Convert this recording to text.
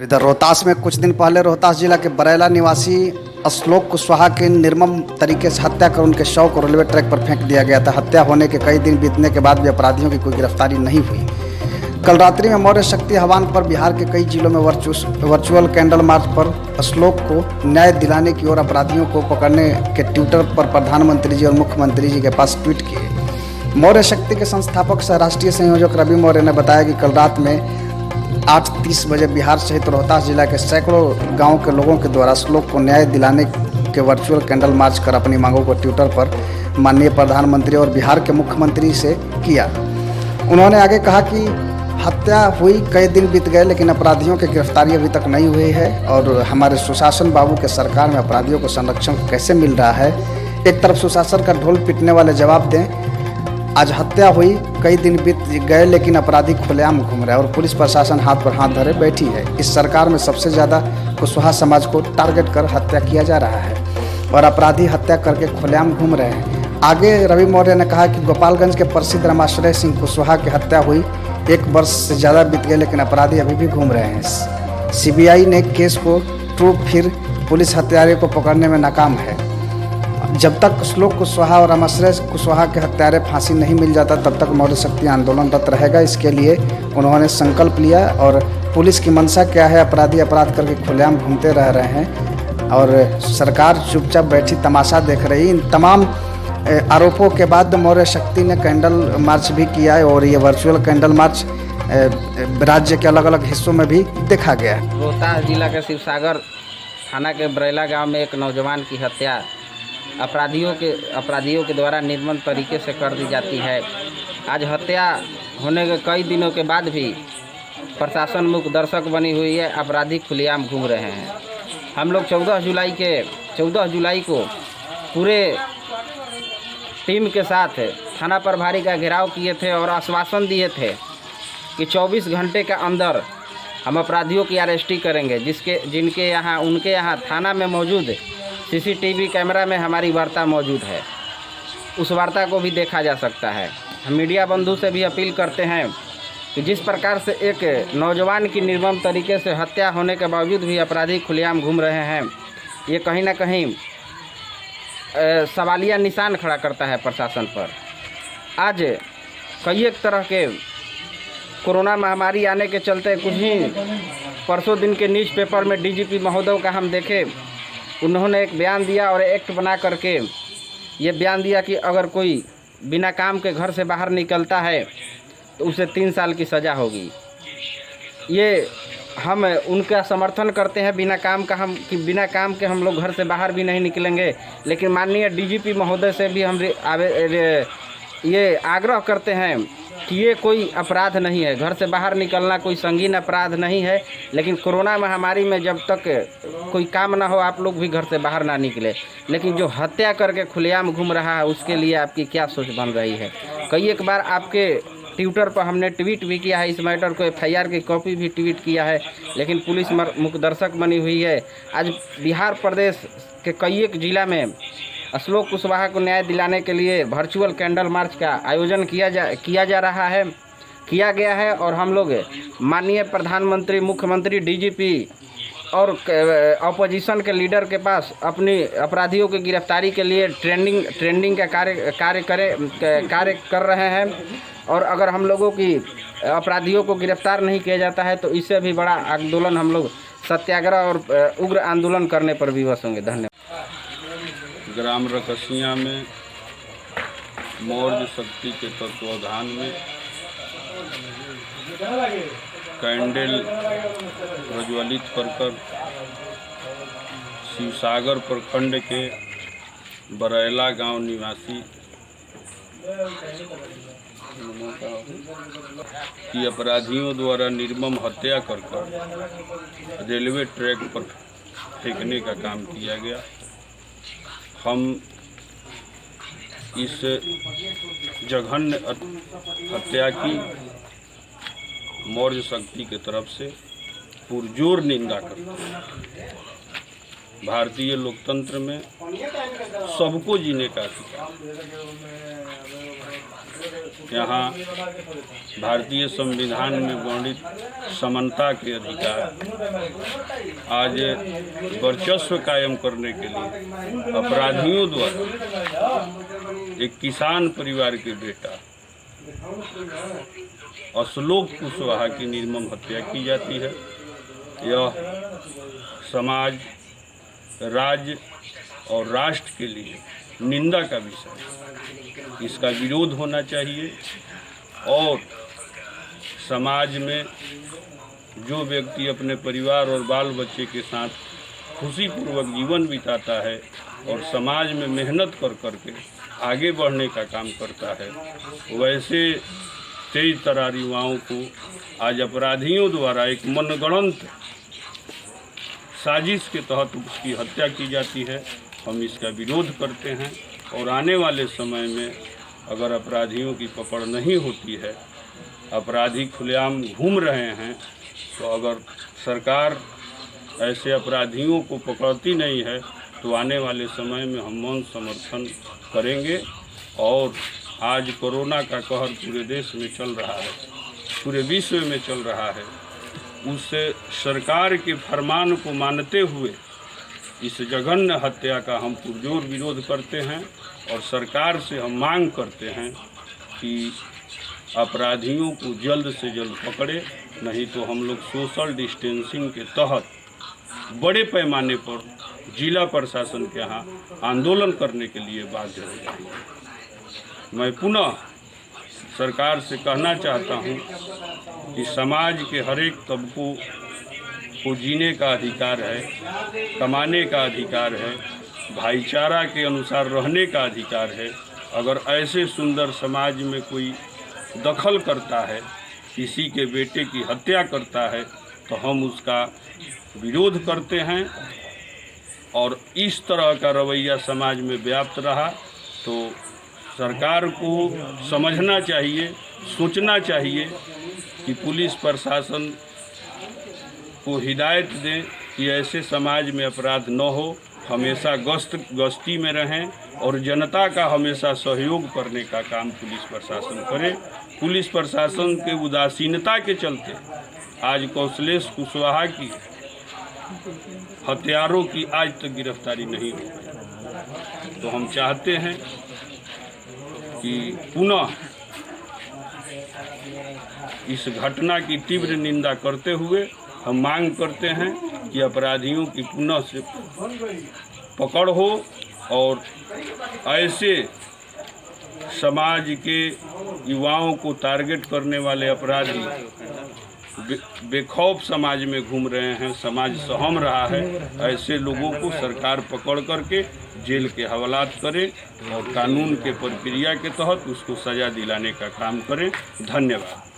इधर रोहतास में कुछ दिन पहले रोहतास जिला के बरैला निवासी अश्लोक कुशवाहा की निर्मम तरीके से हत्या कर उनके शव को रेलवे ट्रैक पर फेंक दिया गया था। हत्या होने के कई दिन बीतने के बाद भी अपराधियों की कोई गिरफ्तारी नहीं हुई। कल रात्रि में मौर्य शक्ति आह्वान पर बिहार के कई जिलों में वर्चुअल कैंडल मार्च पर अश्लोक को न्याय दिलाने की ओर अपराधियों को पकड़ने के ट्विटर पर प्रधानमंत्री जी और मुख्यमंत्री जी के पास ट्वीट किए। मौर्य शक्ति के संस्थापक सह राष्ट्रीय संयोजक रवि मौर्य ने बताया कि कल रात में 8:30 बजे बिहार सहित रोहतास जिला के सैकड़ों गांव के लोगों के द्वारा अश्लोक को न्याय दिलाने के वर्चुअल कैंडल मार्च कर अपनी मांगों को ट्विटर पर माननीय प्रधानमंत्री और बिहार के मुख्यमंत्री से किया। उन्होंने आगे कहा कि हत्या हुई कई दिन बीत गए लेकिन अपराधियों की गिरफ्तारी अभी तक नहीं हुई है और हमारे सुशासन बाबू के सरकार में अपराधियों को संरक्षण कैसे मिल रहा है। एक तरफ सुशासन का ढोल पीटने वाले जवाब दें, आज हत्या हुई कई दिन बीत गए लेकिन अपराधी खुलेआम घूम रहे हैं और पुलिस प्रशासन हाथ पर हाथ धरे बैठी है। इस सरकार में सबसे ज़्यादा कुशवाहा समाज को टारगेट कर हत्या किया जा रहा है और अपराधी हत्या करके खुलेआम घूम रहे हैं। आगे रवि मौर्य ने कहा कि गोपालगंज के प्रसिद्ध रमाश्रय सिंह कुशवाहा की हत्या हुई 1 वर्ष से ज़्यादा बीत गए लेकिन अपराधी अभी भी घूम रहे हैं। सीबीआई ने केस को ट्रूप फिर पुलिस हत्यारे को पकड़ने में नाकाम है। जब तक अश्लोक कुशवाहा और रमाश्रय कुशवाहा के हत्यारे फांसी नहीं मिल जाता तब तक मौर्य शक्ति आंदोलनरत रहेगा। इसके लिए उन्होंने संकल्प लिया और पुलिस की मंशा क्या है, अपराधी अपराध करके खुलेआम घूमते रह रहे हैं और सरकार चुपचाप बैठी तमाशा देख रही। इन तमाम आरोपों के बाद मौर्य शक्ति ने कैंडल मार्च भी किया है और ये वर्चुअल कैंडल मार्च राज्य के अलग अलग हिस्सों में भी देखा गया। रोहतास जिला के शिवसागर थाना के बरैला गांव में एक नौजवान की हत्या अपराधियों के द्वारा निर्मम तरीके से कर दी जाती है। आज हत्या होने के कई दिनों के बाद भी प्रशासन मुक्त दर्शक बनी हुई है, अपराधी खुलेआम घूम रहे हैं। हम लोग 14 जुलाई को पूरे टीम के साथ थाना प्रभारी का घेराव किए थे और आश्वासन दिए थे कि 24 घंटे के अंदर हम अपराधियों की अरेस्टी करेंगे। उनके यहाँ थाना में मौजूद सीसीटीवी कैमरा में हमारी वार्ता मौजूद है, उस वार्ता को भी देखा जा सकता है। हम मीडिया बंधु से भी अपील करते हैं कि जिस प्रकार से एक नौजवान की निर्मम तरीके से हत्या होने के बावजूद भी अपराधी खुलेआम घूम रहे हैं, ये कहीं ना कहीं सवालिया निशान खड़ा करता है प्रशासन पर। आज कई एक तरह के कोरोना महामारी आने के चलते कुछ ही परसों दिन के न्यूज़पेपर में डीजीपी महोदय का हम देखे, उन्होंने एक बयान दिया और एक्ट बना करके ये बयान दिया कि अगर कोई बिना काम के घर से बाहर निकलता है तो उसे 3 साल की सज़ा होगी। ये हम उनका समर्थन करते हैं। बिना काम के हम लोग घर से बाहर भी नहीं निकलेंगे, लेकिन माननीय डीजीपी महोदय से भी हम ये आग्रह करते हैं कि ये कोई अपराध नहीं है, घर से बाहर निकलना कोई संगीन अपराध नहीं है, लेकिन कोरोना महामारी में जब तक कोई काम ना हो आप लोग भी घर से बाहर ना निकले। लेकिन जो हत्या करके खुलेआम घूम रहा है उसके लिए आपकी क्या सोच बन रही है। कई एक बार आपके ट्विटर पर हमने ट्वीट भी किया है, इस मैटर को FIR की कॉपी भी ट्वीट किया है, लेकिन पुलिस मुक्त दर्शक बनी हुई है। आज बिहार प्रदेश के कई एक जिला में अश्लोक कुशवाहा को न्याय दिलाने के लिए वर्चुअल कैंडल मार्च का आयोजन किया गया है और हम लोग माननीय प्रधानमंत्री, मुख्यमंत्री, डीजीपी और अपोजिशन के लीडर के पास अपनी अपराधियों की गिरफ्तारी के लिए ट्रेंडिंग का कार्य कर रहे हैं। और अगर हम लोगों की अपराधियों को गिरफ्तार नहीं किया जाता है तो इससे भी बड़ा आंदोलन हम लोग सत्याग्रह और उग्र आंदोलन करने पर विवश होंगे। धन्यवाद। ग्राम रकसिया में मौर्य शक्ति के तत्वाधान में कैंडल प्रज्वलित कर शिवसागर प्रखंड के बरैला गांव निवासी की अपराधियों द्वारा निर्मम हत्या कर रेलवे ट्रैक पर फेंकने का काम किया गया। हम इस जघन्य हत्या की मौर्य शक्ति की तरफ से पुरजोर निंदा करते हैं। भारतीय लोकतंत्र में सबको जीने का अधिकार, यहाँ भारतीय संविधान में वर्णित समानता के अधिकार आज वर्चस्व कायम करने के लिए अपराधियों द्वारा एक किसान परिवार के बेटा अश्लोक कुशवाहा की निर्मम हत्या की जाती है। यह समाज, राज्य और राष्ट्र के लिए निंदा का विषय है। इसका विरोध होना चाहिए और समाज में जो व्यक्ति अपने परिवार और बाल बच्चे के साथ खुशीपूर्वक जीवन बिताता है और समाज में मेहनत कर करके आगे बढ़ने का काम करता है, वैसे तेज तरार युवाओं को आज अपराधियों द्वारा एक मनगढ़ंत साजिश के तहत उसकी हत्या की जाती है। हम इसका विरोध करते हैं और आने वाले समय में अगर अपराधियों की पकड़ नहीं होती है, अपराधी खुलेआम घूम रहे हैं, तो अगर सरकार ऐसे अपराधियों को पकड़ती नहीं है तो आने वाले समय में हम मौन समर्थन करेंगे। और आज कोरोना का कहर पूरे देश में चल रहा है, पूरे विश्व में चल रहा है, उस सरकार के फरमान को मानते हुए इस जघन्य हत्या का हम पुरजोर विरोध करते हैं और सरकार से हम मांग करते हैं कि अपराधियों को जल्द से जल्द पकड़े, नहीं तो हम लोग सोशल डिस्टेंसिंग के तहत बड़े पैमाने पर जिला प्रशासन के यहाँ आंदोलन करने के लिए बाध्य हो जाएंगे। मैं पुनः सरकार से कहना चाहता हूँ कि समाज के हर एक तबकों को जीने का अधिकार है, कमाने का अधिकार है, भाईचारा के अनुसार रहने का अधिकार है। अगर ऐसे सुंदर समाज में कोई दखल करता है, किसी के बेटे की हत्या करता है, तो हम उसका विरोध करते हैं। और इस तरह का रवैया समाज में व्याप्त रहा तो सरकार को समझना चाहिए, सोचना चाहिए कि पुलिस प्रशासन को हिदायत दें कि ऐसे समाज में अपराध न हो, हमेशा गश्ती में रहें और जनता का हमेशा सहयोग करने का काम पुलिस प्रशासन करे। पुलिस प्रशासन के उदासीनता के चलते आज कौशलेश कुशवाहा की हत्यारों की आज तक गिरफ्तारी नहीं हो पाई। तो हम चाहते हैं कि पुनः इस घटना की तीव्र निंदा करते हुए हम मांग करते हैं कि अपराधियों की पुनः से पकड़ हो और ऐसे समाज के युवाओं को टारगेट करने वाले अपराधी बेखौफ समाज में घूम रहे हैं, समाज सहम रहा है। ऐसे लोगों को सरकार पकड़ करके जेल के हवालात करे और कानून के प्रक्रिया के तहत उसको सज़ा दिलाने का काम करे। धन्यवाद।